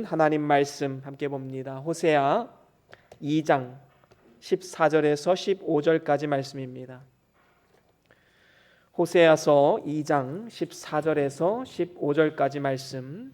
하나님 말씀 함께 봅니다. 호세아 2장 14절에서 15절까지 말씀입니다. 호세아서 2장 14절에서 15절까지 말씀,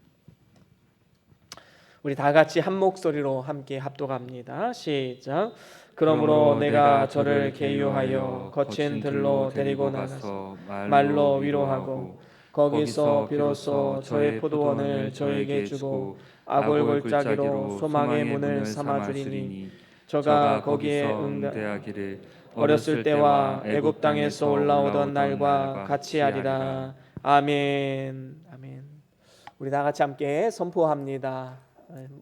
우리 다 같이 한 목소리로 함께 합독합니다. 시작. 그러므로 내가 저를 계유하여 거친 들로 데리고 나가서 말로 위로하고 거기서 비로소 저의 포도원을 저에게 주고 아골 골짜기로 소망의 문을 삼아 주리니 저가 거기에 응대하기를 어렸을 때와 애굽 땅에서 올라오던 날과 같이 하리라. 아멘. 아멘. 우리 다 같이 함께 선포합니다.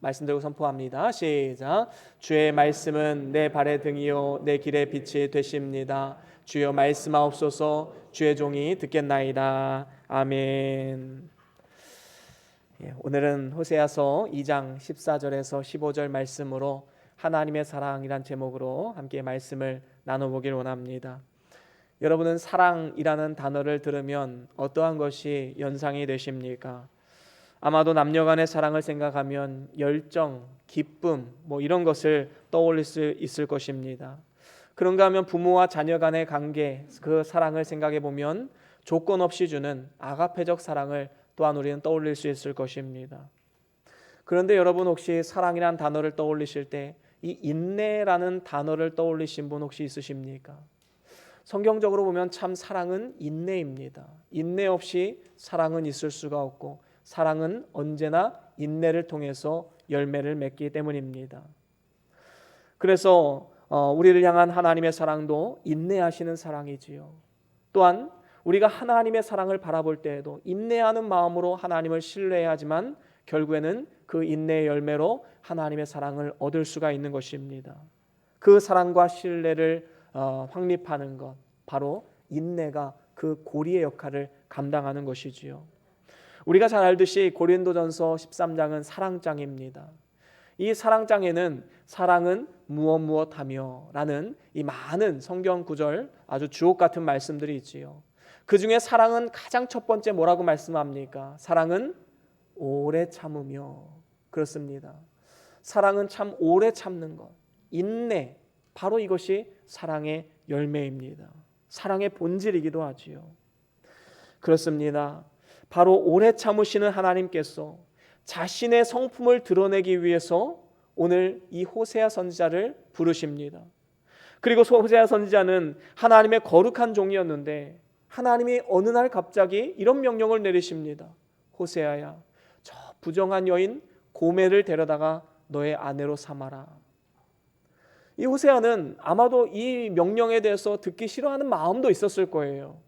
말씀 들고 선포합니다. 시작. 주의 말씀은 내 발의 등이요 내 길의 빛이 되십니다. 주여 말씀하옵소서. 주의 종이 듣겠나이다. 아멘. 오늘은 호세아서 2장 14절에서 15절 말씀으로 하나님의 사랑이란 제목으로 함께 말씀을 나눠보길 원합니다. 여러분은 사랑이라는 단어를 들으면 어떠한 것이 연상이 되십니까? 아마도 남녀간의 사랑을 생각하면 열정, 기쁨 이런 것을 떠올릴 수 있을 것입니다. 그런가 하면 부모와 자녀 간의 관계, 그 사랑을 생각해 보면 조건 없이 주는 아가페적 사랑을 또한 우리는 떠올릴 수 있을 것입니다. 그런데 여러분 혹시 사랑이란 단어를 떠올리실 때 이 인내라는 단어를 떠올리신 분 혹시 있으십니까? 성경적으로 보면 참 사랑은 인내입니다. 인내 없이 사랑은 있을 수가 없고 사랑은 언제나 인내를 통해서 열매를 맺기 때문입니다. 그래서 우리를 향한 하나님의 사랑도 인내하시는 사랑이지요. 또한 우리가 하나님의 사랑을 바라볼 때에도 인내하는 마음으로 하나님을 신뢰해야 하지만 결국에는 그 인내의 열매로 하나님의 사랑을 얻을 수가 있는 것입니다. 그 사랑과 신뢰를 확립하는 것, 바로 인내가 그 고리의 역할을 감당하는 것이지요. 우리가 잘 알듯이 고린도전서 13장은 사랑장입니다. 이 사랑장에는 사랑은 무엇하며 라는 이 많은 성경 구절, 아주 주옥 같은 말씀들이 있지요. 그 중에 사랑은 가장 첫 번째 뭐라고 말씀합니까? 사랑은 오래 참으며. 그렇습니다. 사랑은 참 오래 참는 것, 인내, 바로 이것이 사랑의 열매입니다. 사랑의 본질이기도 하지요. 그렇습니다. 바로 오래 참으시는 하나님께서 자신의 성품을 드러내기 위해서 오늘 이 호세아 선지자를 부르십니다. 그리고 호세아 선지자는 하나님의 거룩한 종이었는데 하나님이 어느 날 갑자기 이런 명령을 내리십니다. 호세아야, 저 부정한 여인 고멜을 데려다가 너의 아내로 삼아라. 이 호세아는 아마도 이 명령에 대해서 듣기 싫어하는 마음도 있었을 거예요.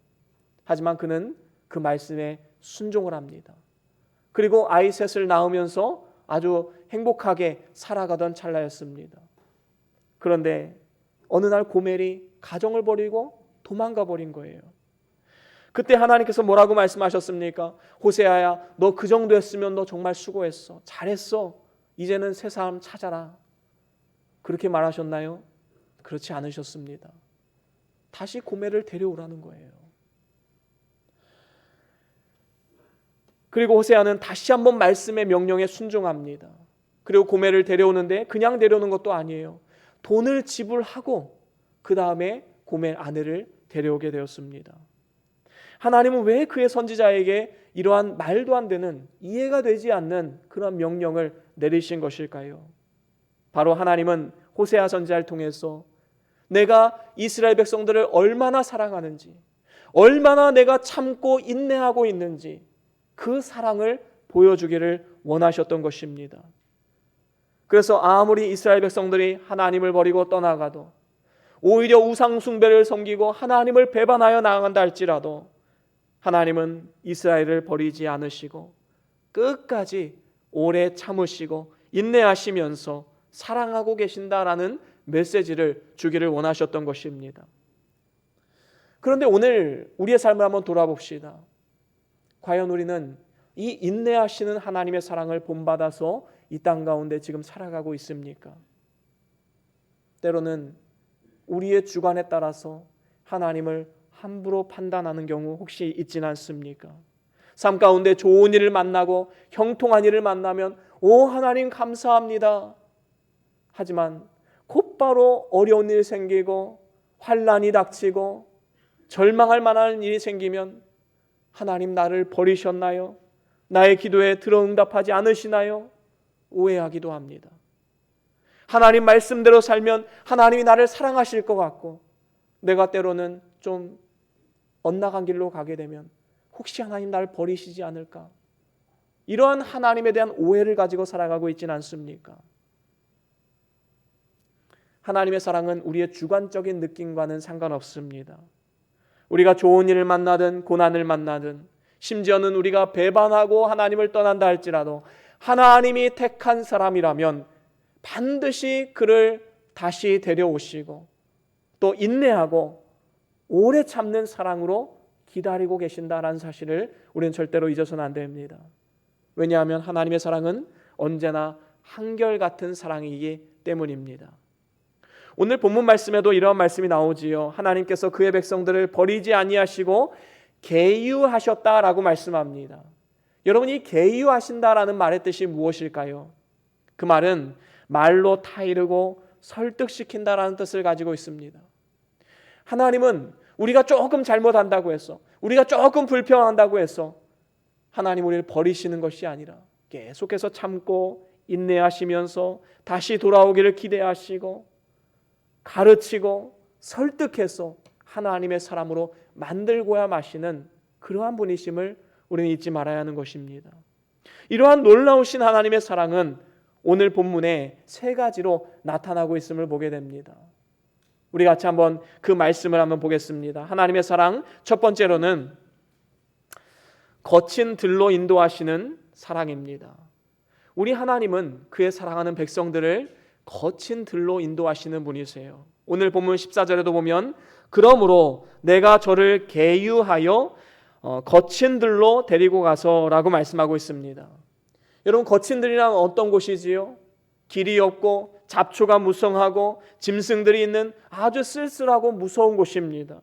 하지만 그는 그 말씀에 순종을 합니다. 그리고 아이 셋을 낳으면서 아주 행복하게 살아가던 찰나였습니다. 그런데 어느 날 고멜이 가정을 버리고 도망가 버린 거예요. 그때 하나님께서 뭐라고 말씀하셨습니까? 호세아야, 너 그 정도 했으면 너 정말 수고했어. 잘했어. 이제는 새 사람 찾아라. 그렇게 말하셨나요? 그렇지 않으셨습니다. 다시 고멜을 데려오라는 거예요. 그리고 호세아는 다시 한번 말씀의 명령에 순종합니다. 그리고 고멜을 데려오는데 그냥 데려오는 것도 아니에요. 돈을 지불하고 그 다음에 고멜 아내를 데려오게 되었습니다. 하나님은 왜 그의 선지자에게 이러한 말도 안 되는, 이해가 되지 않는 그런 명령을 내리신 것일까요? 바로 하나님은 호세아 선지자를 통해서 내가 이스라엘 백성들을 얼마나 사랑하는지, 얼마나 내가 참고 인내하고 있는지 그 사랑을 보여주기를 원하셨던 것입니다. 그래서 아무리 이스라엘 백성들이 하나님을 버리고 떠나가도, 오히려 우상 숭배를 섬기고 하나님을 배반하여 나아간다 할지라도 하나님은 이스라엘을 버리지 않으시고 끝까지 오래 참으시고 인내하시면서 사랑하고 계신다라는 메시지를 주기를 원하셨던 것입니다. 그런데 오늘 우리의 삶을 한번 돌아봅시다. 과연 우리는 이 인내하시는 하나님의 사랑을 본받아서 이 땅 가운데 지금 살아가고 있습니까? 때로는 우리의 주관에 따라서 하나님을 함부로 판단하는 경우 혹시 있지는 않습니까? 삶 가운데 좋은 일을 만나고 형통한 일을 만나면 오 하나님 감사합니다. 하지만 곧바로 어려운 일이 생기고 환난이 닥치고 절망할 만한 일이 생기면 하나님 나를 버리셨나요? 나의 기도에 들어응답하지 않으시나요? 오해하기도 합니다. 하나님 말씀대로 살면 하나님이 나를 사랑하실 것 같고 내가 때로는 좀 엇나간 길로 가게 되면 혹시 하나님 나를 버리시지 않을까? 이러한 하나님에 대한 오해를 가지고 살아가고 있지는 않습니까? 하나님의 사랑은 우리의 주관적인 느낌과는 상관없습니다. 우리가 좋은 일을 만나든 고난을 만나든 심지어는 우리가 배반하고 하나님을 떠난다 할지라도 하나님이 택한 사람이라면 반드시 그를 다시 데려오시고 또 인내하고 오래 참는 사랑으로 기다리고 계신다라는 사실을 우리는 절대로 잊어서는 안 됩니다. 왜냐하면 하나님의 사랑은 언제나 한결같은 사랑이기 때문입니다. 오늘 본문 말씀에도 이런 말씀이 나오지요. 하나님께서 그의 백성들을 버리지 아니하시고 계유하셨다라고 말씀합니다. 여러분, 이 계유하신다라는 말의 뜻이 무엇일까요? 그 말은 말로 타이르고 설득시킨다라는 뜻을 가지고 있습니다. 하나님은 우리가 조금 잘못한다고 해서, 우리가 조금 불평한다고 해서 하나님 우리를 버리시는 것이 아니라 계속해서 참고 인내하시면서 다시 돌아오기를 기대하시고 가르치고 설득해서 하나님의 사람으로 만들고야 마시는 그러한 분이심을 우리는 잊지 말아야 하는 것입니다. 이러한 놀라우신 하나님의 사랑은 오늘 본문에 세 가지로 나타나고 있음을 보게 됩니다. 우리 같이 한번 그 말씀을 한번 보겠습니다. 하나님의 사랑, 첫 번째로는 거친 들로 인도하시는 사랑입니다. 우리 하나님은 그의 사랑하는 백성들을 거친 들로 인도하시는 분이세요. 오늘 본문 14절에도 보면 그러므로 내가 저를 계유하여 거친 들로 데리고 가서라고 말씀하고 있습니다. 여러분, 거친 들이란 어떤 곳이지요? 길이 없고 잡초가 무성하고 짐승들이 있는 아주 쓸쓸하고 무서운 곳입니다.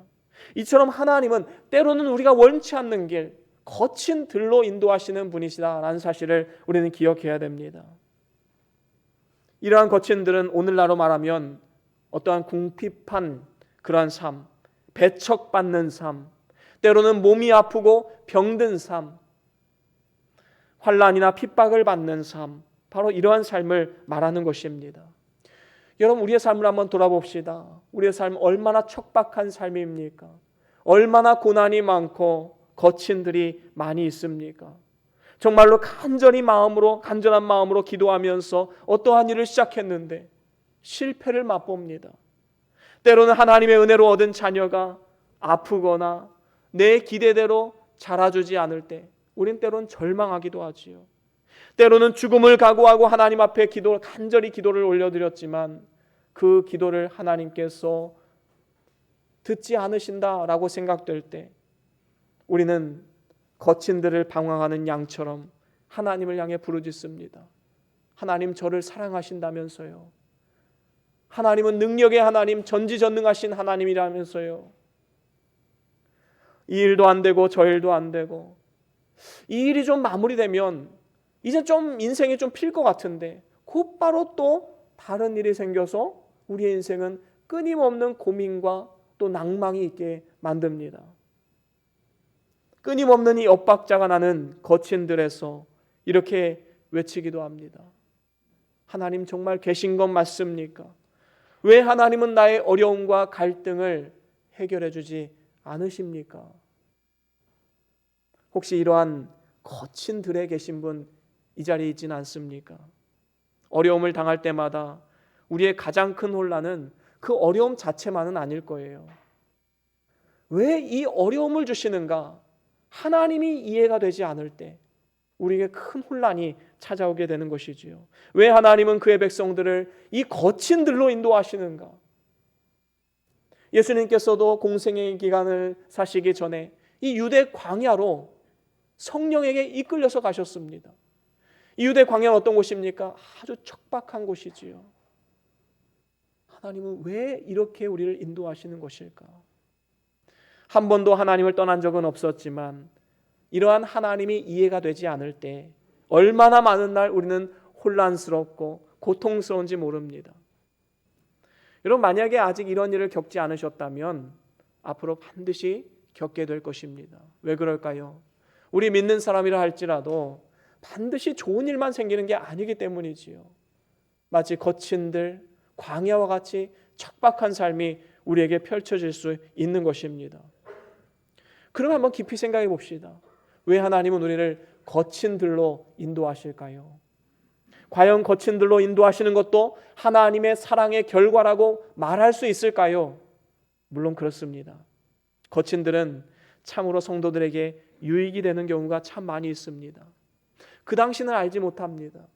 이처럼 하나님은 때로는 우리가 원치 않는 길, 거친 들로 인도하시는 분이시다라는 사실을 우리는 기억해야 됩니다. 이러한 거친 들은 오늘날로 말하면 어떠한 궁핍한 그러한 삶, 배척받는 삶, 때로는 몸이 아프고 병든 삶, 환난이나 핍박을 받는 삶, 바로 이러한 삶을 말하는 것입니다. 여러분, 우리의 삶을 한번 돌아봅시다. 우리의 삶 얼마나 척박한 삶입니까? 얼마나 고난이 많고 거친 들이 많이 있습니까? 정말로 간절한 마음으로 기도하면서 어떠한 일을 시작했는데 실패를 맛봅니다. 때로는 하나님의 은혜로 얻은 자녀가 아프거나 내 기대대로 자라주지 않을 때 우린 때로는 절망하기도 하지요. 때로는 죽음을 각오하고 하나님 앞에 간절히 기도를 올려드렸지만 그 기도를 하나님께서 듣지 않으신다라고 생각될 때 우리는 거친 들을 방황하는 양처럼 하나님을 향해 부르짖습니다. 하나님, 저를 사랑하신다면서요. 하나님은 능력의 하나님, 전지전능하신 하나님이라면서요. 이 일도 안 되고 저 일도 안 되고 이 일이 좀 마무리되면 이제 좀 인생이 좀 필 것 같은데 곧바로 또 다른 일이 생겨서 우리의 인생은 끊임없는 고민과 또 낭망이 있게 만듭니다. 끊임없는 이 엇박자가 나는 거친 들에서 이렇게 외치기도 합니다. 하나님 정말 계신 건 맞습니까? 왜 하나님은 나의 어려움과 갈등을 해결해 주지 않으십니까? 혹시 이러한 거친 들에 계신 분 이 자리에 있지는 않습니까? 어려움을 당할 때마다 우리의 가장 큰 혼란은 그 어려움 자체만은 아닐 거예요. 왜 이 어려움을 주시는가? 하나님이 이해가 되지 않을 때 우리에게 큰 혼란이 찾아오게 되는 것이지요. 왜 하나님은 그의 백성들을 이 거친 들로 인도하시는가? 예수님께서도 공생의 기간을 사시기 전에 이 유대 광야로 성령에게 이끌려서 가셨습니다. 이 유대 광야는 어떤 곳입니까? 아주 척박한 곳이지요. 하나님은 왜 이렇게 우리를 인도하시는 것일까? 한 번도 하나님을 떠난 적은 없었지만 이러한 하나님이 이해가 되지 않을 때 얼마나 많은 날 우리는 혼란스럽고 고통스러운지 모릅니다. 여러분, 만약에 아직 이런 일을 겪지 않으셨다면 앞으로 반드시 겪게 될 것입니다. 왜 그럴까요? 우리 믿는 사람이라 할지라도 반드시 좋은 일만 생기는 게 아니기 때문이지요. 마치 거친 들, 광야와 같이 척박한 삶이 우리에게 펼쳐질 수 있는 것입니다. 그럼 한번 깊이 생각해 봅시다. 왜 하나님은 우리를 거친 들로 인도하실까요? 과연 거친 들로 인도하시는 것도 하나님의 사랑의 결과라고 말할 수 있을까요? 물론 그렇습니다. 거친 들은 참으로 성도들에게 유익이 되는 경우가 참 많이 있습니다. 그 당시는 알지 못합니다.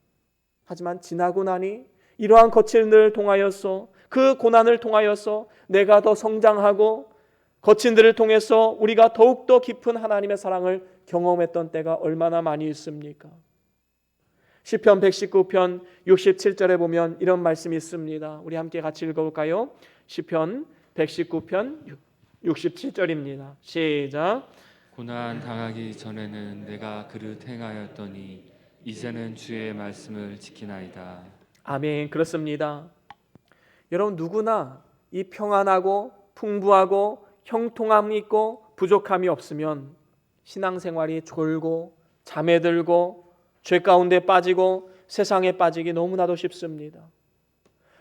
하지만 지나고 나니 이러한 거친 들을 통하여서, 그 고난을 통하여서 내가 더 성장하고 거친 들을 통해서 우리가 더욱더 깊은 하나님의 사랑을 경험했던 때가 얼마나 많이 있습니까? 시편 119편 67절에 보면 이런 말씀이 있습니다. 우리 함께 같이 읽어볼까요? 시편 119편 67절입니다. 시작. 고난 당하기 전에는 내가 그릇 행하였더니 이제는 주의 말씀을 지키나이다. 아멘. 그렇습니다. 여러분, 누구나 이 평안하고 풍부하고 형통함이 있고 부족함이 없으면 신앙생활이 졸고 잠에 들고 죄 가운데 빠지고 세상에 빠지기 너무나도 쉽습니다.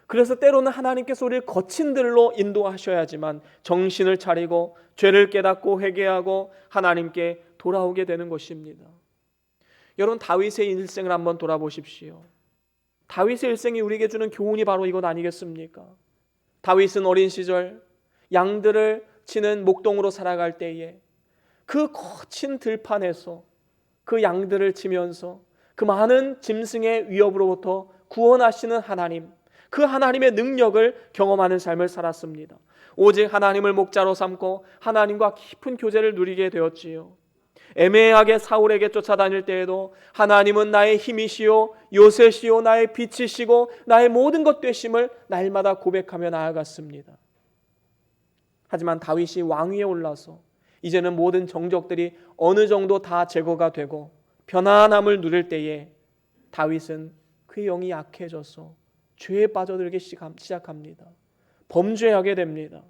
그래서 때로는 하나님께서 우리를 거친 들로 인도하셔야지만 정신을 차리고 죄를 깨닫고 회개하고 하나님께 돌아오게 되는 것입니다. 여러분, 다윗의 일생을 한번 돌아보십시오. 다윗의 일생이 우리에게 주는 교훈이 바로 이것 아니겠습니까? 다윗은 어린 시절 양들을 치는 목동으로 살아갈 때에 그 거친 들판에서 그 양들을 치면서 그 많은 짐승의 위협으로부터 구원하시는 하나님, 그 하나님의 능력을 경험하는 삶을 살았습니다. 오직 하나님을 목자로 삼고 하나님과 깊은 교제를 누리게 되었지요. 애매하게 사울에게 쫓아다닐 때에도 하나님은 나의 힘이시요 요새시요 나의 빛이시고 나의 모든 것 되심을 날마다 고백하며 나아갔습니다. 하지만 다윗이 왕위에 올라서 이제는 모든 정적들이 어느 정도 다 제거가 되고 편안함을 누릴 때에 다윗은 그의 영이 약해져서 죄에 빠져들기 시작합니다. 범죄하게 됩니다.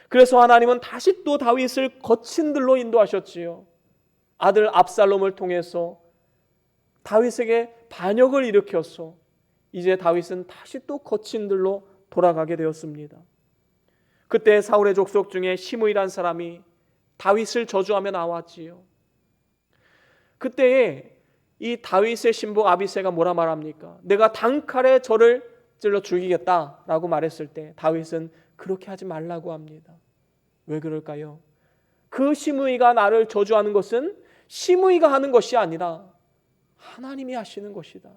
그래서 하나님은 다시 또 다윗을 거친 들로 인도하셨지요. 아들 압살롬을 통해서 다윗에게 반역을 일으켜서 이제 다윗은 다시 또 거친 들로 돌아가게 되었습니다. 그때 사울의 족속 중에 시므이란 사람이 다윗을 저주하며 나왔지요. 그때에 이 다윗의 신부 아비새가 뭐라 말합니까? 내가 단칼에 저를 찔러 죽이겠다라고 말했을 때 다윗은 그렇게 하지 말라고 합니다. 왜 그럴까요? 그 시므이가 나를 저주하는 것은 시므이가 하는 것이 아니라 하나님이 하시는 것이다.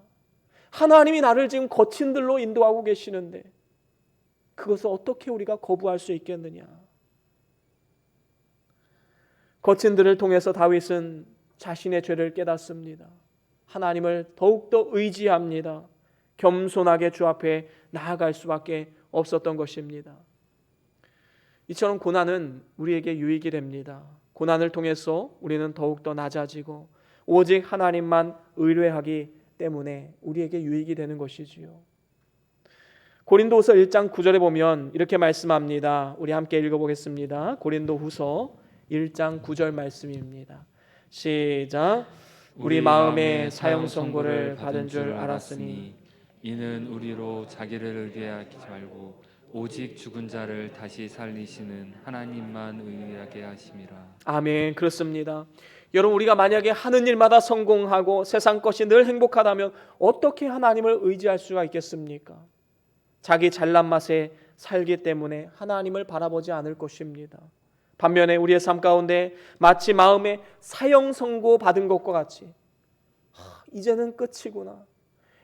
하나님이 나를 지금 거친 들로 인도하고 계시는데 그것을 어떻게 우리가 거부할 수 있겠느냐? 거친 들을 통해서 다윗은 자신의 죄를 깨닫습니다. 하나님을 더욱더 의지합니다. 겸손하게 주 앞에 나아갈 수밖에 없었던 것입니다. 이처럼 고난은 우리에게 유익이 됩니다. 고난을 통해서 우리는 더욱더 낮아지고 오직 하나님만 의뢰하기 때문에 우리에게 유익이 되는 것이지요. 고린도후서 1장 9절에 보면 이렇게 말씀합니다. 우리 함께 읽어보겠습니다. 고린도후서 1장 9절 말씀입니다. 시작. 우리 마음에 사형 선고를 받은 줄 알았으니 이는 우리로 자기를 의뢰하지 말고 오직 죽은 자를 다시 살리시는 하나님만 의뢰하게 하심이라. 아멘. 그렇습니다. 여러분, 우리가 만약에 하는 일마다 성공하고 세상 것이 늘 행복하다면 어떻게 하나님을 의지할 수가 있겠습니까? 자기 잘난 맛에 살기 때문에 하나님을 바라보지 않을 것입니다. 반면에 우리의 삶 가운데 마치 마음에 사형 선고 받은 것과 같이 이제는 끝이구나.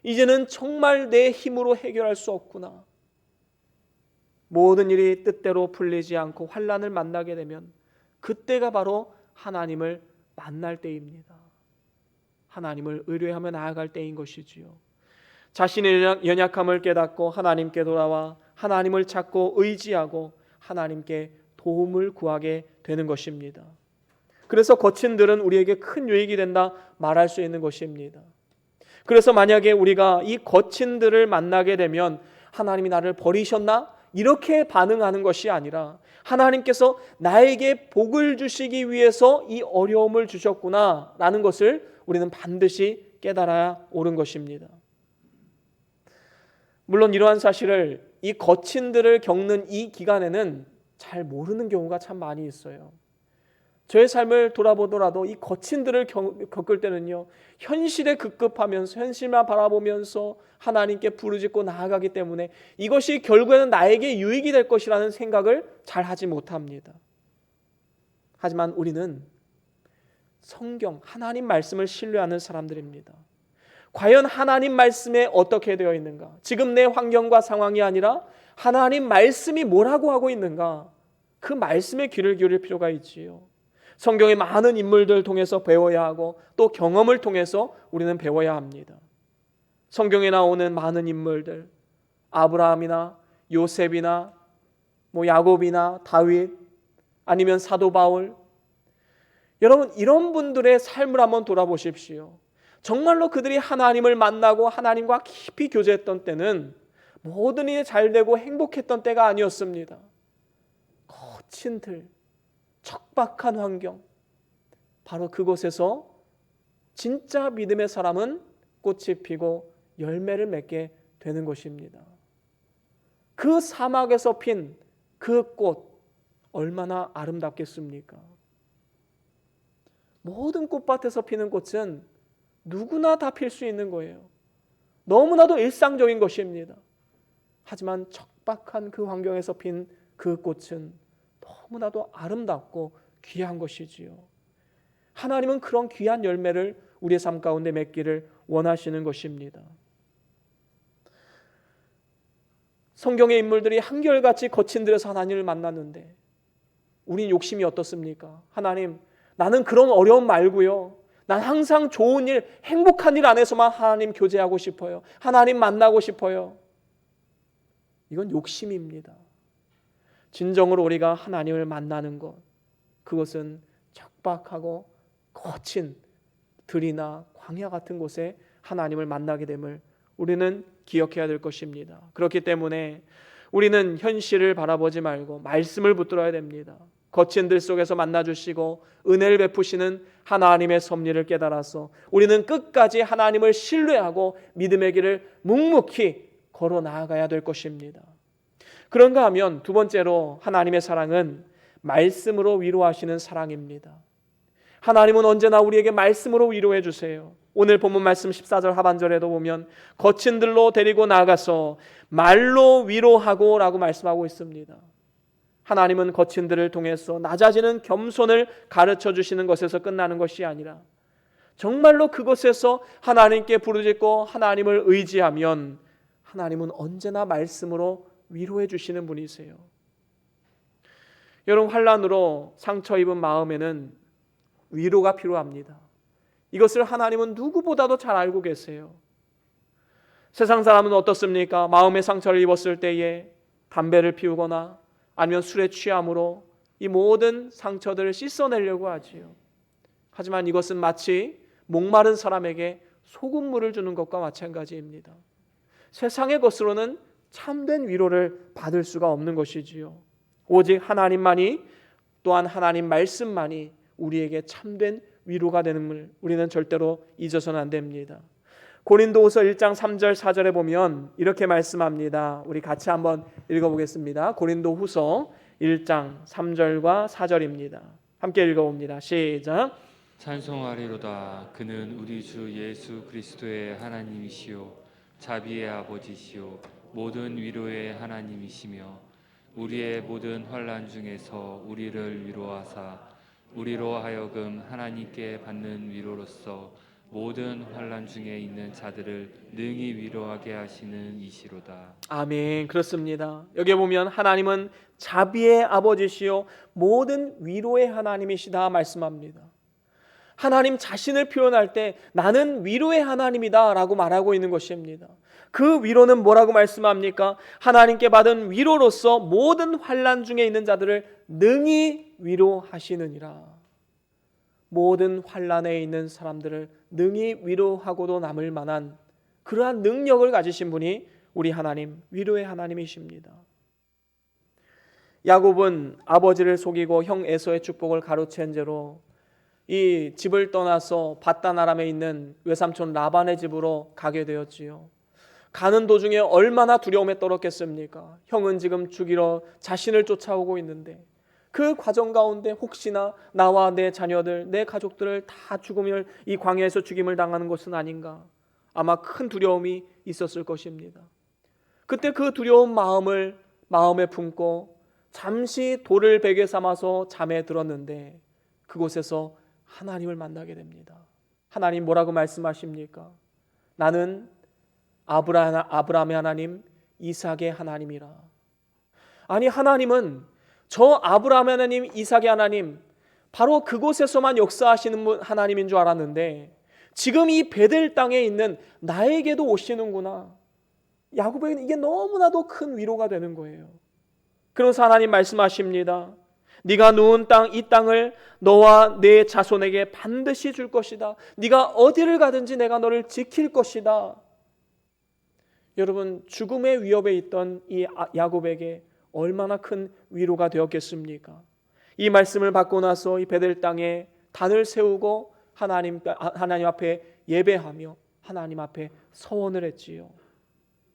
이제는 정말 내 힘으로 해결할 수 없구나. 모든 일이 뜻대로 풀리지 않고 환난을 만나게 되면 그때가 바로 하나님을 만날 때입니다. 하나님을 의뢰하며 나아갈 때인 것이지요. 자신의 연약함을 깨닫고 하나님께 돌아와 하나님을 찾고 의지하고 하나님께 도움을 구하게 되는 것입니다. 그래서 거친 들은 우리에게 큰 유익이 된다 말할 수 있는 것입니다. 그래서 만약에 우리가 이 거친들을 만나게 되면 하나님이 나를 버리셨나? 이렇게 반응하는 것이 아니라 하나님께서 나에게 복을 주시기 위해서 이 어려움을 주셨구나 라는 것을 우리는 반드시 깨달아야 옳은 것입니다. 물론 이러한 사실을 이 거친들을 겪는 이 기간에는 잘 모르는 경우가 참 많이 있어요. 저의 삶을 돌아보더라도 이 거친들을 겪을 때는요, 현실에 급급하면서 현실만 바라보면서 하나님께 부르짖고 나아가기 때문에 이것이 결국에는 나에게 유익이 될 것이라는 생각을 잘 하지 못합니다. 하지만 우리는 성경, 하나님 말씀을 신뢰하는 사람들입니다. 과연 하나님 말씀에 어떻게 되어 있는가? 지금 내 환경과 상황이 아니라 하나님 말씀이 뭐라고 하고 있는가? 그 말씀에 귀를 기울일 필요가 있지요. 성경의 많은 인물들 통해서 배워야 하고 또 경험을 통해서 우리는 배워야 합니다. 성경에 나오는 많은 인물들, 아브라함이나 요셉이나 야곱이나 다윗, 아니면 사도 바울, 여러분 이런 분들의 삶을 한번 돌아보십시오. 정말로 그들이 하나님을 만나고 하나님과 깊이 교제했던 때는 모든 일이 잘 되고 행복했던 때가 아니었습니다. 거친 들, 척박한 환경, 바로 그곳에서 진짜 믿음의 사람은 꽃이 피고 열매를 맺게 되는 것입니다. 그 사막에서 핀 그 꽃 얼마나 아름답겠습니까? 모든 꽃밭에서 피는 꽃은 누구나 다 필 수 있는 거예요. 너무나도 일상적인 것입니다. 하지만 척박한 그 환경에서 핀 그 꽃은 너무나도 아름답고 귀한 것이지요. 하나님은 그런 귀한 열매를 우리의 삶 가운데 맺기를 원하시는 것입니다. 성경의 인물들이 한결같이 거친 들에서 하나님을 만났는데 우린 욕심이 어떻습니까? 하나님, 나는 그런 어려움 말고요, 난 항상 좋은 일, 행복한 일 안에서만 하나님 교제하고 싶어요. 하나님 만나고 싶어요. 이건 욕심입니다. 진정으로 우리가 하나님을 만나는 것, 그것은 척박하고 거친 들이나 광야 같은 곳에 하나님을 만나게 됨을 우리는 기억해야 될 것입니다. 그렇기 때문에 우리는 현실을 바라보지 말고 말씀을 붙들어야 됩니다. 거친 들 속에서 만나주시고 은혜를 베푸시는 하나님의 섭리를 깨달아서 우리는 끝까지 하나님을 신뢰하고 믿음의 길을 묵묵히 걸어 나아가야 될 것입니다. 그런가 하면 두 번째로 하나님의 사랑은 말씀으로 위로하시는 사랑입니다. 하나님은 언제나 우리에게 말씀으로 위로해 주세요. 오늘 본문 말씀 14절 하반절에도 보면 거친 들로 데리고 나가서 말로 위로하고 라고 말씀하고 있습니다. 하나님은 거친 들을 통해서 낮아지는 겸손을 가르쳐 주시는 것에서 끝나는 것이 아니라 정말로 그것에서 하나님께 부르짖고 하나님을 의지하면 하나님은 언제나 말씀으로 위로해 주시는 분이세요. 여러분, 환난으로 상처 입은 마음에는 위로가 필요합니다. 이것을 하나님은 누구보다도 잘 알고 계세요. 세상 사람은 어떻습니까? 마음의 상처를 입었을 때에 담배를 피우거나 아니면 술에 취함으로 이 모든 상처들을 씻어내려고 하지요. 하지만 이것은 마치 목마른 사람에게 소금물을 주는 것과 마찬가지입니다. 세상의 것으로는 참된 위로를 받을 수가 없는 것이지요. 오직 하나님만이, 또한 하나님 말씀만이 우리에게 참된 위로가 되는 걸 우리는 절대로 잊어서는 안 됩니다. 고린도후서 1장 3절 4절에 보면 이렇게 말씀합니다. 우리 같이 한번 읽어보겠습니다. 고린도후서 1장 3절과 4절입니다. 함께 읽어봅니다. 시작. 찬송하리로다. 그는 우리 주 예수 그리스도의 하나님이시요 자비의 아버지시요 모든 위로의 하나님이시며 우리의 모든 환난 중에서 우리를 위로하사 우리로 하여금 하나님께 받는 위로로서 모든 환난 중에 있는 자들을 능히 위로하게 하시는 이시로다. 아멘. 그렇습니다. 여기 보면 하나님은 자비의 아버지시요 모든 위로의 하나님이시다 말씀합니다. 하나님 자신을 표현할 때 나는 위로의 하나님이다 라고 말하고 있는 것입니다. 그 위로는 뭐라고 말씀합니까? 하나님께 받은 위로로서 모든 환난 중에 있는 자들을 능히 위로하시느니라. 모든 환난에 있는 사람들을 능히 위로하고도 남을 만한 그러한 능력을 가지신 분이 우리 하나님, 위로의 하나님이십니다. 야곱은 아버지를 속이고 형 에서의 축복을 가로챈 죄로 이 집을 떠나서 바단 아람에 있는 외삼촌 라반의 집으로 가게 되었지요. 가는 도중에 얼마나 두려움에 떨었겠습니까? 형은 지금 죽이러 자신을 쫓아오고 있는데 그 과정 가운데 혹시나 나와 내 자녀들, 내 가족들을 다 죽음을, 이 광야에서 죽임을 당하는 것은 아닌가? 아마 큰 두려움이 있었을 것입니다. 그때 그 두려운 마음을 마음에 품고 잠시 돌을 베개 삼아서 잠에 들었는데 그곳에서 하나님을 만나게 됩니다. 하나님 뭐라고 말씀하십니까? 나는 아브라함의 하나님, 이삭의 하나님이라. 아니, 하나님은 저 아브라함의 하나님, 이삭의 하나님, 바로 그곳에서만 역사하시는 하나님인 줄 알았는데 지금 이 베델 땅에 있는 나에게도 오시는구나. 야곱에게는 이게 너무나도 큰 위로가 되는 거예요. 그래서 하나님 말씀하십니다. 네가 누운 땅, 이 땅을 너와 내 자손에게 반드시 줄 것이다. 네가 어디를 가든지 내가 너를 지킬 것이다. 여러분, 죽음의 위협에 있던 이 야곱에게 얼마나 큰 위로가 되었겠습니까? 이 말씀을 받고 나서 이 베델 땅에 단을 세우고 하나님 앞에 예배하며 하나님 앞에 서원을 했지요.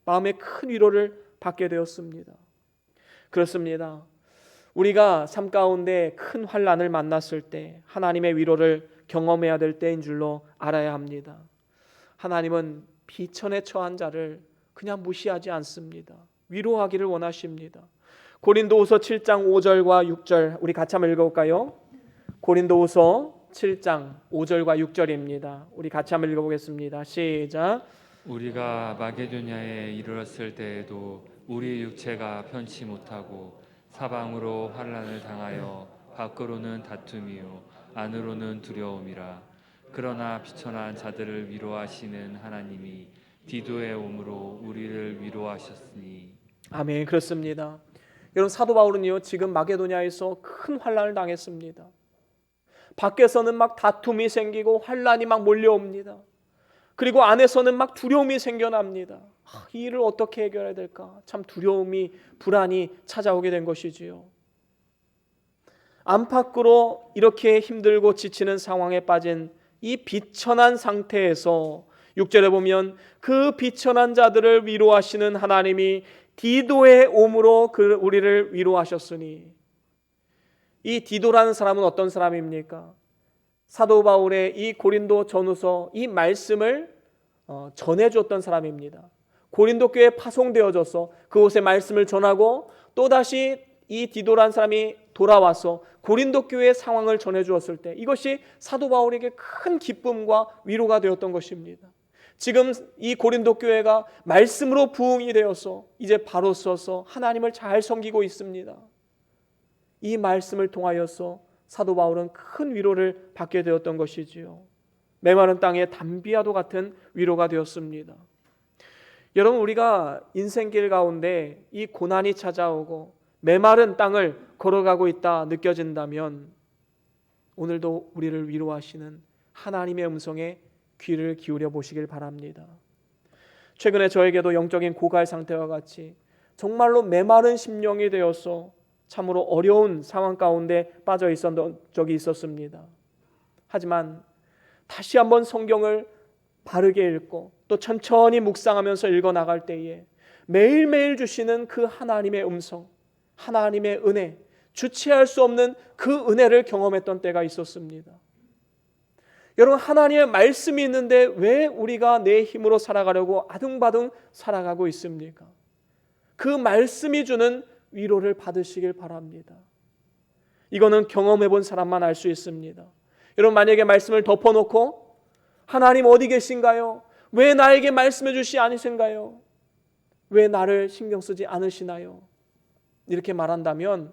마음에 큰 위로를 받게 되었습니다. 그렇습니다. 우리가 삶 가운데 큰 환난을 만났을 때 하나님의 위로를 경험해야 될 때인 줄로 알아야 합니다. 하나님은 비천에 처한 자를 그냥 무시하지 않습니다. 위로하기를 원하십니다. 고린도후서 7장 5절과 6절 우리 같이 한번 읽어볼까요? 고린도후서 7장 5절과 6절입니다. 우리 같이 한번 읽어보겠습니다. 시작. 우리가 마게도냐에 이르렀을 때에도 우리 육체가 편치 못하고 사방으로 환난을 당하여 밖으로는 다툼이요 안으로는 두려움이라. 그러나 비천한 자들을 위로하시는 하나님이 디도의 오므로 우리를 위로하셨으니. 아멘. 그렇습니다. 여러분, 사도 바울은요 지금 마게도냐에서 큰 환난을 당했습니다. 밖에서는 막 다툼이 생기고 환난이 막 몰려옵니다. 그리고 안에서는 막 두려움이 생겨납니다. 이 일을 어떻게 해결해야 될까? 참 두려움이, 불안이 찾아오게 된 것이지요. 안팎으로 이렇게 힘들고 지치는 상황에 빠진 이 비천한 상태에서 6절에 보면 그 비천한 자들을 위로하시는 하나님이 디도의 오므로 우리를 위로하셨으니. 이 디도라는 사람은 어떤 사람입니까? 사도 바울의 이 고린도 전후서 이 말씀을 전해줬던 사람입니다. 고린도 교회에 파송되어져서 그곳에 말씀을 전하고 또다시 이 디도라는 사람이 돌아와서 고린도 교회의 상황을 전해주었을 때 이것이 사도 바울에게 큰 기쁨과 위로가 되었던 것입니다. 지금 이 고린도 교회가 말씀으로 부흥이 되어서 이제 바로 서서 하나님을 잘 섬기고 있습니다. 이 말씀을 통하여서 사도 바울은 큰 위로를 받게 되었던 것이지요. 메마른 땅에 담비아도 같은 위로가 되었습니다. 여러분, 우리가 인생길 가운데 이 고난이 찾아오고 메마른 땅을 걸어가고 있다 느껴진다면 오늘도 우리를 위로하시는 하나님의 음성에 귀를 기울여 보시길 바랍니다. 최근에 저에게도 영적인 고갈 상태와 같이 정말로 메마른 심령이 되어서 참으로 어려운 상황 가운데 빠져 있었던 적이 있었습니다. 하지만 다시 한번 성경을 바르게 읽고 또 천천히 묵상하면서 읽어나갈 때에 매일매일 주시는 그 하나님의 음성, 하나님의 은혜, 주체할 수 없는 그 은혜를 경험했던 때가 있었습니다. 여러분, 하나님의 말씀이 있는데 왜 우리가 내 힘으로 살아가려고 아둥바둥 살아가고 있습니까? 그 말씀이 주는 위로를 받으시길 바랍니다. 이거는 경험해 본 사람만 알 수 있습니다. 여러분, 만약에 말씀을 덮어놓고 하나님 어디 계신가요? 왜 나에게 말씀해 주시지 않으신가요? 왜 나를 신경 쓰지 않으시나요? 이렇게 말한다면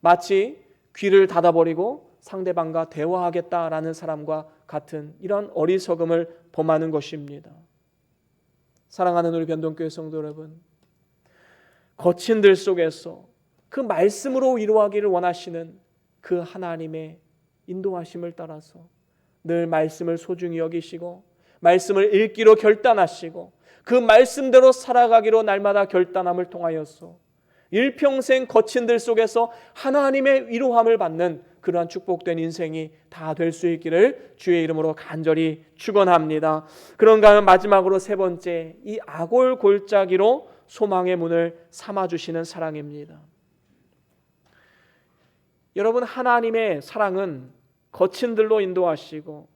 마치 귀를 닫아버리고 상대방과 대화하겠다라는 사람과 같은 이런 어리석음을 범하는 것입니다. 사랑하는 우리 변동교회 성도 여러분, 거친 들 속에서 그 말씀으로 위로하기를 원하시는 그 하나님의 인도하심을 따라서 늘 말씀을 소중히 여기시고 말씀을 읽기로 결단하시고 그 말씀대로 살아가기로 날마다 결단함을 통하여서 일평생 거친 들 속에서 하나님의 위로함을 받는 그러한 축복된 인생이 다 될 수 있기를 주의 이름으로 간절히 축원합니다. 그런가 하면 마지막으로 세 번째, 이 아골 골짜기로 소망의 문을 삼아주시는 사랑입니다. 여러분, 하나님의 사랑은 거친 들로 인도하시고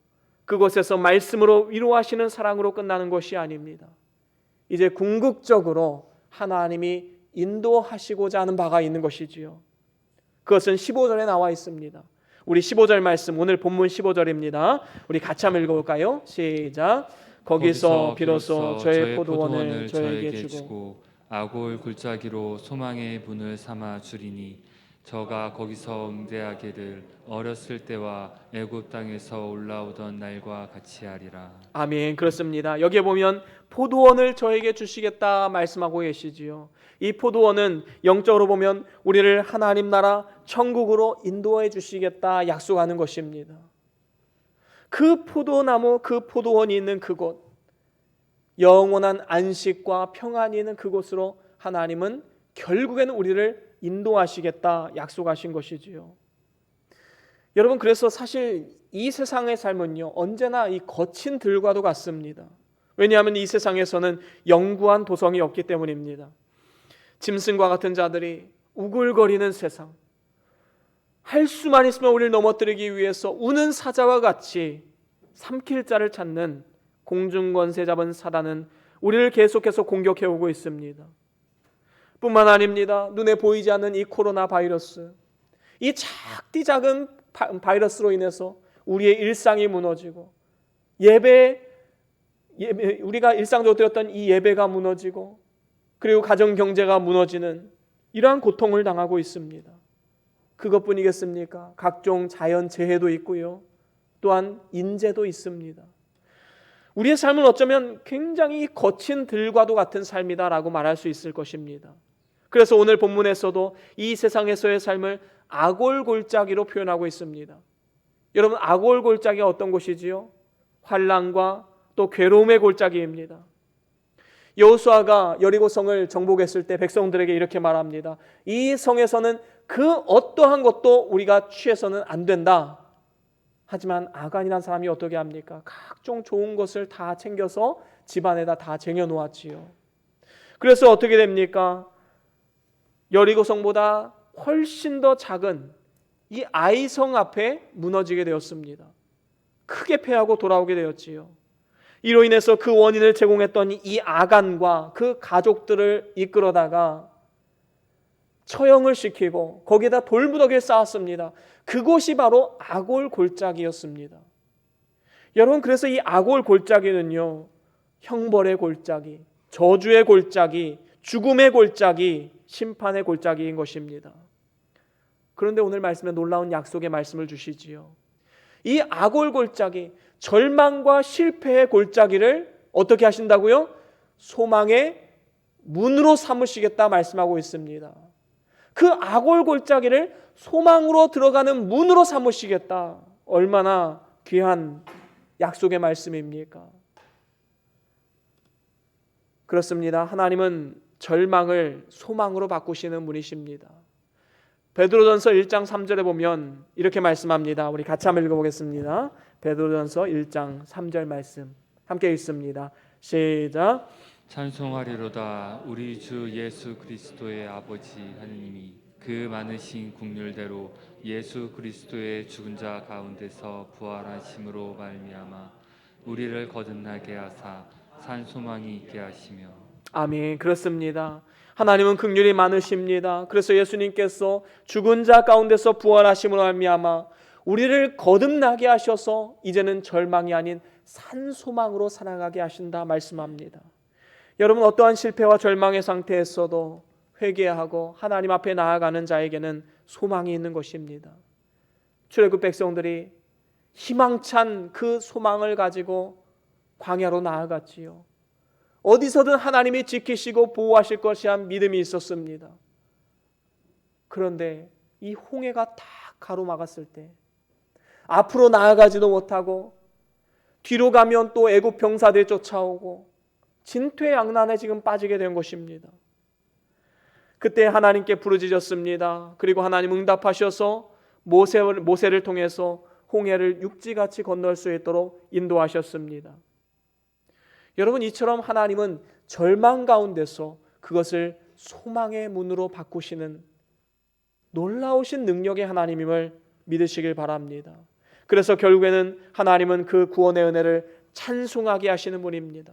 그곳에서 말씀으로 위로하시는 사랑으로 끝나는 것이 아닙니다. 이제 궁극적으로 하나님이 인도하시고자 하는 바가 있는 것이지요. 그것은 15절에 나와 있습니다. 우리 15절 말씀, 오늘 본문 15절입니다. 우리 같이 한번 읽어볼까요? 시작. 거기서 비로소 저의 포도원을 저에게 주고 아골 골짜기로 소망의 문을 삼아 주리니 저가 거기서 응대하기를 어렸을 때와 애굽 땅에서 올라오던 날과 같이 하리라. 아멘. 그렇습니다. 여기에 보면 포도원을 저에게 주시겠다 말씀하고 계시지요. 이 포도원은 영적으로 보면 우리를 하나님 나라 천국으로 인도해 주시겠다 약속하는 것입니다. 그 포도나무, 그 포도원이 있는 그곳, 영원한 안식과 평안이 있는 그곳으로 하나님은 결국에는 우리를 인도하시겠다 약속하신 것이지요. 여러분, 그래서 사실 이 세상의 삶은요, 언제나 이 거친 들과도 같습니다. 왜냐하면 이 세상에서는 영구한 도성이 없기 때문입니다. 짐승과 같은 자들이 우글거리는 세상, 할 수만 있으면 우리를 넘어뜨리기 위해서 우는 사자와 같이 삼킬 자를 찾는 공중권세 잡은 사단은 우리를 계속해서 공격해오고 있습니다. 뿐만 아닙니다. 눈에 보이지 않는 이 코로나 바이러스, 이 작디 작은 바이러스로 인해서 우리의 일상이 무너지고 예배 우리가 일상적으로 드렸던 이 예배가 무너지고 그리고 가정 경제가 무너지는 이러한 고통을 당하고 있습니다. 그것뿐이겠습니까? 각종 자연 재해도 있고요. 또한 인재도 있습니다. 우리의 삶은 어쩌면 굉장히 거친 들과도 같은 삶이다라고 말할 수 있을 것입니다. 그래서 오늘 본문에서도 이 세상에서의 삶을 아골 골짜기로 표현하고 있습니다. 여러분, 아골 골짜기가 어떤 곳이지요? 환난과 또 괴로움의 골짜기입니다. 여호수아가 여리고성을 정복했을 때 백성들에게 이렇게 말합니다. 이 성에서는 그 어떠한 것도 우리가 취해서는 안 된다. 하지만 아간이라는 사람이 어떻게 합니까? 각종 좋은 것을 다 챙겨서 집안에다 다 쟁여놓았지요. 그래서 어떻게 됩니까? 여리고성보다 훨씬 더 작은 이 아이성 앞에 무너지게 되었습니다. 크게 패하고 돌아오게 되었지요. 이로 인해서 그 원인을 제공했던 이 아간과 그 가족들을 이끌어다가 처형을 시키고 거기에다 돌무더기를 쌓았습니다. 그곳이 바로 아골 골짜기였습니다. 여러분, 그래서 이 아골 골짜기는요, 형벌의 골짜기, 저주의 골짜기, 죽음의 골짜기, 심판의 골짜기인 것입니다. 그런데 오늘 말씀에 놀라운 약속의 말씀을 주시지요. 이 아골 골짜기, 절망과 실패의 골짜기를 어떻게 하신다고요? 소망의 문으로 삼으시겠다 말씀하고 있습니다. 그 아골 골짜기를 소망으로 들어가는 문으로 삼으시겠다. 얼마나 귀한 약속의 말씀입니까? 그렇습니다. 하나님은 절망을 소망으로 바꾸시는 분이십니다. 베드로전서 1장 3절에 보면 이렇게 말씀합니다. 우리 같이 한번 읽어보겠습니다. 베드로전서 1장 3절 말씀 함께 읽습니다. 시작. 찬송하리로다 우리 주 예수 그리스도의 아버지 하느님이 그 많으신 긍휼대로 예수 그리스도의 죽은 자 가운데서 부활하심으로 말미암아 우리를 거듭나게 하사 산 소망이 있게 하시며. 아멘. 그렇습니다. 하나님은 긍휼이 많으십니다. 그래서 예수님께서 죽은 자 가운데서 부활하심으로 말미암아 우리를 거듭나게 하셔서 이제는 절망이 아닌 산 소망으로 살아가게 하신다 말씀합니다. 여러분, 어떠한 실패와 절망의 상태에서도 회개하고 하나님 앞에 나아가는 자에게는 소망이 있는 것입니다. 출애굽 백성들이 희망찬 그 소망을 가지고 광야로 나아갔지요. 어디서든 하나님이 지키시고 보호하실 것이란 믿음이 있었습니다. 그런데 이 홍해가 다 가로막았을 때 앞으로 나아가지도 못하고 뒤로 가면 또 애굽 병사들이 쫓아오고 진퇴양난에 지금 빠지게 된 것입니다. 그때 하나님께 부르짖었습니다. 그리고 하나님 응답하셔서 모세를 통해서 홍해를 육지같이 건널 수 있도록 인도하셨습니다. 여러분, 이처럼 하나님은 절망 가운데서 그것을 소망의 문으로 바꾸시는 놀라우신 능력의 하나님임을 믿으시길 바랍니다. 그래서 결국에는 하나님은 그 구원의 은혜를 찬송하게 하시는 분입니다.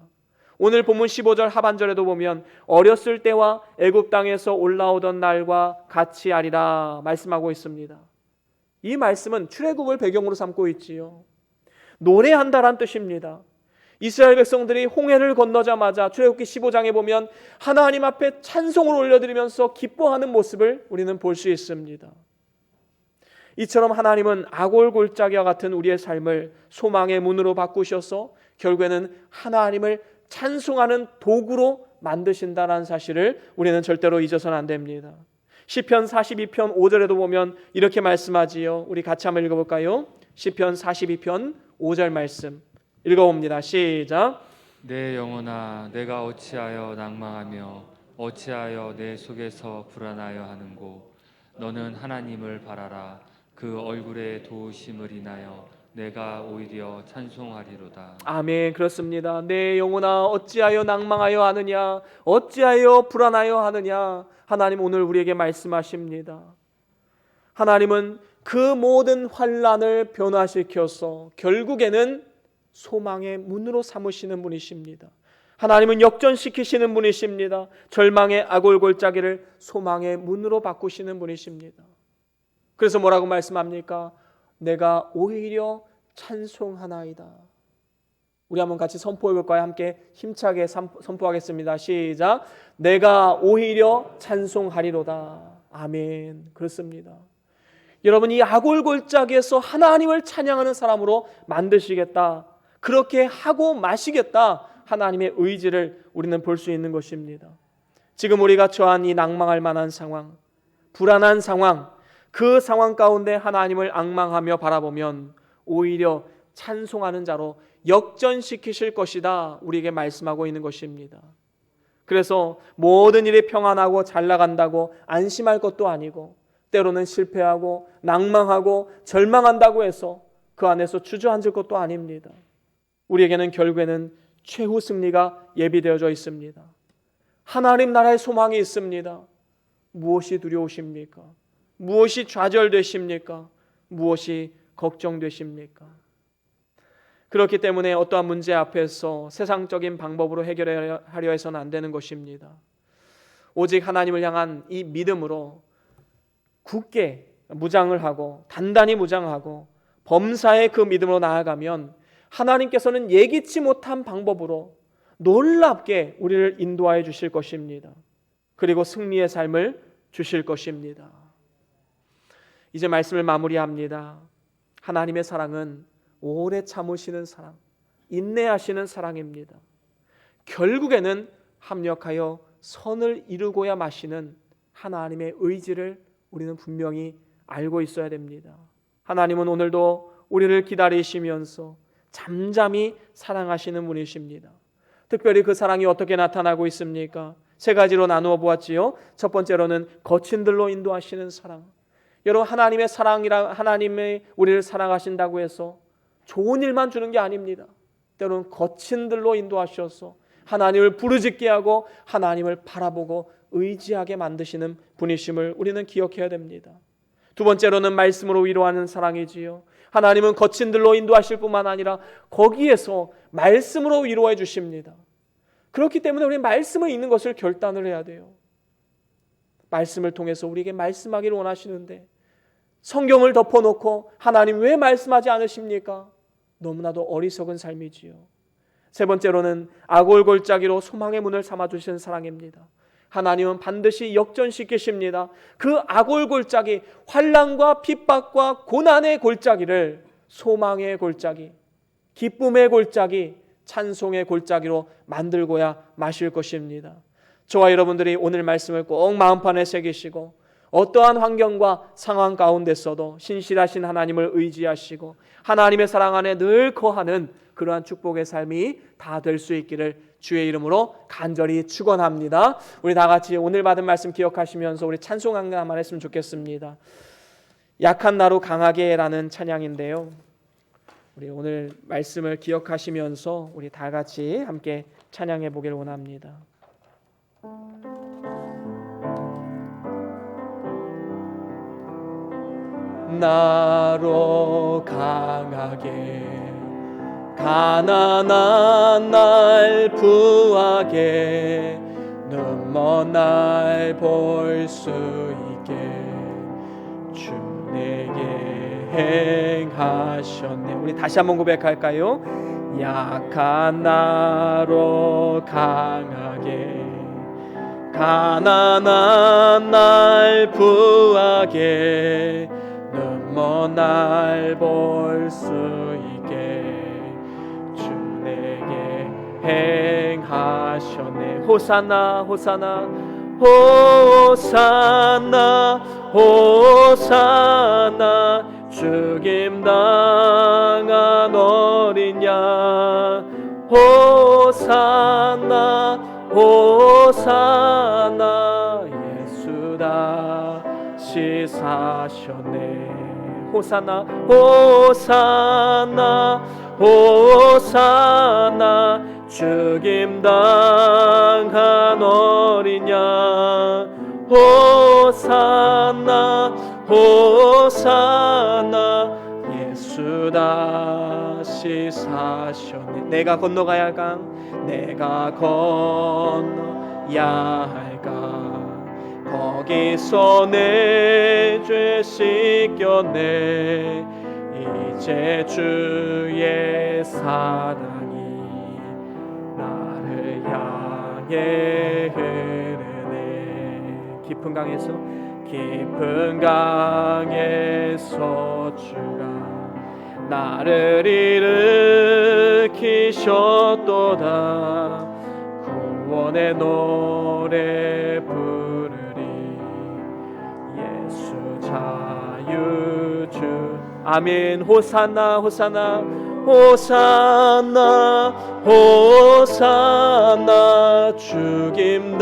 오늘 본문 15절 하반절에도 보면 어렸을 때와 애굽 땅에서 올라오던 날과 같이 하리라 말씀하고 있습니다. 이 말씀은 출애굽을 배경으로 삼고 있지요. 노래한다란 뜻입니다. 이스라엘 백성들이 홍해를 건너자마자 출애굽기 15장에 보면 하나님 앞에 찬송을 올려드리면서 기뻐하는 모습을 우리는 볼 수 있습니다. 이처럼 하나님은 아골골짜기와 같은 우리의 삶을 소망의 문으로 바꾸셔서 결국에는 하나님을 찬송하는 도구로 만드신다는 사실을 우리는 절대로 잊어서는 안 됩니다. 시편 42편 5절에도 보면 이렇게 말씀하지요. 우리 같이 한번 읽어볼까요? 시편 42편 5절 말씀 읽어봅니다. 시작. 내 영혼아, 내가 어찌하여 낭망하며 어찌하여 내 속에서 불안하여 하는고. 너는 하나님을 바라라. 그 얼굴의 도우심을 인하여 내가 오히려 찬송하리로다. 아멘. 그렇습니다. 내 영혼아 어찌하여 낭망하여 하느냐, 어찌하여 불안하여 하느냐. 하나님 오늘 우리에게 말씀하십니다. 하나님은 그 모든 환난을 변화시켜서 결국에는 소망의 문으로 삼으시는 분이십니다. 하나님은 역전시키시는 분이십니다. 절망의 아골골짜기를 소망의 문으로 바꾸시는 분이십니다. 그래서 뭐라고 말씀합니까? 내가 오히려 찬송하나이다. 우리 한번 같이 선포해 볼까요? 함께 힘차게 선포하겠습니다. 시작. 내가 오히려 찬송하리로다. 아멘. 그렇습니다. 여러분, 이 아골골짜기에서 하나님을 찬양하는 사람으로 만드시겠다, 그렇게 하고 마시겠다, 하나님의 의지를 우리는 볼 수 있는 것입니다. 지금 우리가 처한 이 낭망할 만한 상황, 불안한 상황, 그 상황 가운데 하나님을 앙망하며 바라보면 오히려 찬송하는 자로 역전시키실 것이다, 우리에게 말씀하고 있는 것입니다. 그래서 모든 일이 평안하고 잘 나간다고 안심할 것도 아니고, 때로는 실패하고 낭망하고 절망한다고 해서 그 안에서 주저앉을 것도 아닙니다. 우리에게는 결국에는 최후 승리가 예비되어져 있습니다. 하나님 나라의 소망이 있습니다. 무엇이 두려우십니까? 무엇이 좌절되십니까? 무엇이 걱정되십니까? 그렇기 때문에 어떠한 문제 앞에서 세상적인 방법으로 해결하려 해서는 안 되는 것입니다. 오직 하나님을 향한 이 믿음으로 굳게 무장을 하고 단단히 무장하고 범사의 그 믿음으로 나아가면 하나님께서는 예기치 못한 방법으로 놀랍게 우리를 인도하여 주실 것입니다. 그리고 승리의 삶을 주실 것입니다. 이제 말씀을 마무리합니다. 하나님의 사랑은 오래 참으시는 사랑, 인내하시는 사랑입니다. 결국에는 합력하여 선을 이루고야 마시는 하나님의 의지를 우리는 분명히 알고 있어야 됩니다. 하나님은 오늘도 우리를 기다리시면서 잠잠히 사랑하시는 분이십니다. 특별히 그 사랑이 어떻게 나타나고 있습니까? 세 가지로 나누어 보았지요. 첫 번째로는 거친들로 인도하시는 사랑. 여러분, 하나님의 사랑이라, 하나님의 우리를 사랑하신다고 해서 좋은 일만 주는 게 아닙니다. 때로는 거친들로 인도하셔서 하나님을 부르짖게 하고 하나님을 바라보고 의지하게 만드시는 분이심을 우리는 기억해야 됩니다. 두 번째로는 말씀으로 위로하는 사랑이지요. 하나님은 거친들로 인도하실 뿐만 아니라 거기에서 말씀으로 위로해 주십니다. 그렇기 때문에 우리는 말씀을 읽는 것을 결단을 해야 돼요. 말씀을 통해서 우리에게 말씀하기를 원하시는데 성경을 덮어놓고 하나님 왜 말씀하지 않으십니까? 너무나도 어리석은 삶이지요. 세 번째로는 아골골짜기로 소망의 문을 삼아주시는 사랑입니다. 하나님은 반드시 역전시키십니다. 그 아골골짜기, 환난과 핍박과 고난의 골짜기를 소망의 골짜기, 기쁨의 골짜기, 찬송의 골짜기로 만들고야 마실 것입니다. 저와 여러분들이 오늘 말씀을 꼭 마음판에 새기시고 어떠한 환경과 상황 가운데서도 신실하신 하나님을 의지하시고 하나님의 사랑 안에 늘 거하는 그러한 축복의 삶이 다 될 수 있기를 주의 이름으로 간절히 축원합니다. 우리 다 같이 오늘 받은 말씀 기억하시면서 우리 찬송 한번 했으면 좋겠습니다. 약한 나로 강하게라는 찬양인데요. 우리 오늘 말씀을 기억하시면서 우리 다 같이 함께 찬양해 보길 원합니다. 나로 강하게 가난한 날 부하게 눈먼 날 볼 수 있게 주 내게 행하셨네. 우리 다시 한번 고백할까요? 약한 나로 강하게 가난한 날 부하게 눈먼 날 볼 수 있게 주 내게 행하셨네. 호산나 호산나 호산나 호산나 죽임당한 어린 양 호산나 호산나 예수 다시 사셨네. 호산나 호산나 호산나 죽임당한 어린 양 호산나 호산나 예수 다시 사셨네. 내가 건너가야 할 강 내가 건너야 할 강 거기서 내 죄 씻겼네. 이제 주의 사랑이 나를 향해 흐르네. 깊은 강에서 주가 나를 일으키셨도다. 구원의 노래 부르리 예수 자유주. 아멘. 호산나 호산나 호산나 호산나 죽임당한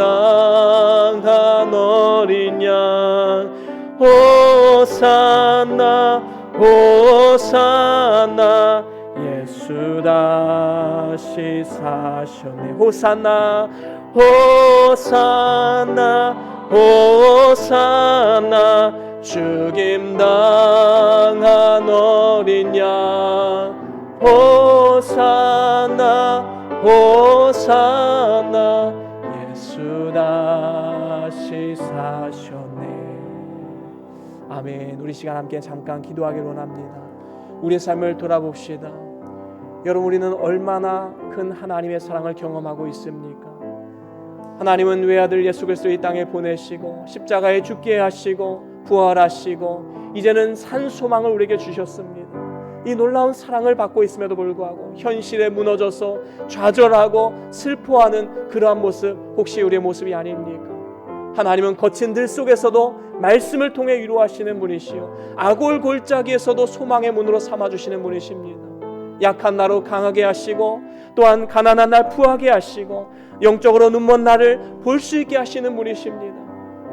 어린 양 호산나 호산나 예수 다시 사셨네. 호산나 호산나 호산나 죽임당한 어린 양 호산나 호산나 예수 다시 사셨네. 아멘. 우리 시간 함께 잠깐 기도하기를 원합니다. 우리의 삶을 돌아봅시다. 여러분, 우리는 얼마나 큰 하나님의 사랑을 경험하고 있습니까? 하나님은 외아들 예수 그리스도 이 땅에 보내시고 십자가에 죽게 하시고 부활하시고 이제는 산 소망을 우리에게 주셨습니다. 이 놀라운 사랑을 받고 있음에도 불구하고 현실에 무너져서 좌절하고 슬퍼하는 그러한 모습, 혹시 우리의 모습이 아닙니까? 하나님은 거친 들 속에서도 말씀을 통해 위로하시는 분이시요 악올 골짜기에서도 소망의 문으로 삼아주시는 분이십니다. 약한 나로 강하게 하시고 또한 가난한 날 부하게 하시고 영적으로 눈먼 나를 볼 수 있게 하시는 분이십니다.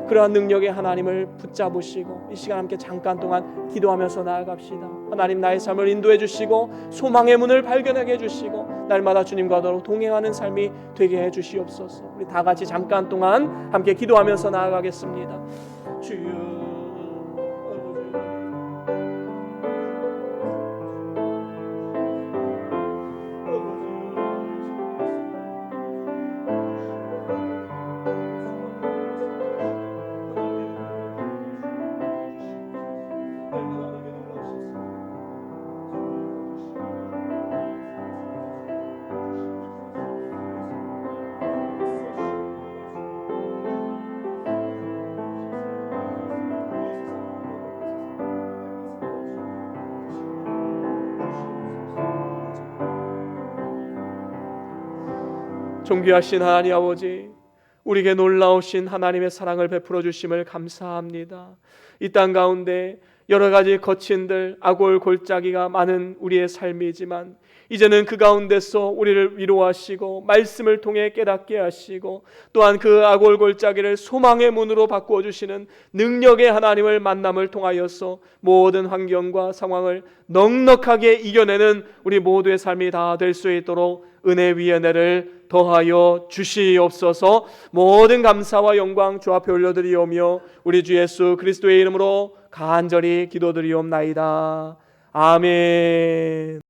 그러한 능력의 하나님을 붙잡으시고 이 시간 함께 잠깐 동안 기도하면서 나아갑시다. 하나님, 나의 삶을 인도해 주시고 소망의 문을 발견하게 해주시고 날마다 주님과 더불어 동행하는 삶이 되게 해주시옵소서. 우리 다 같이 잠깐 동안 함께 기도하면서 나아가겠습니다. 주여 존귀하신 하나님 아버지, 우리에게 놀라우신 하나님의 사랑을 베풀어 주심을 감사합니다. 이 땅 가운데 여러 가지 거친들, 악골 골짜기가 많은 우리의 삶이지만 이제는 그 가운데서 우리를 위로하시고 말씀을 통해 깨닫게 하시고 또한 그 악골 골짜기를 소망의 문으로 바꾸어 주시는 능력의 하나님을 만남을 통하여서 모든 환경과 상황을 넉넉하게 이겨내는 우리 모두의 삶이 다 될 수 있도록 은혜 위에 은혜를 더하여 주시옵소서. 모든 감사와 영광 주 앞에 올려드리오며 우리 주 예수 그리스도의 이름으로 간절히 기도드리옵나이다. 아멘.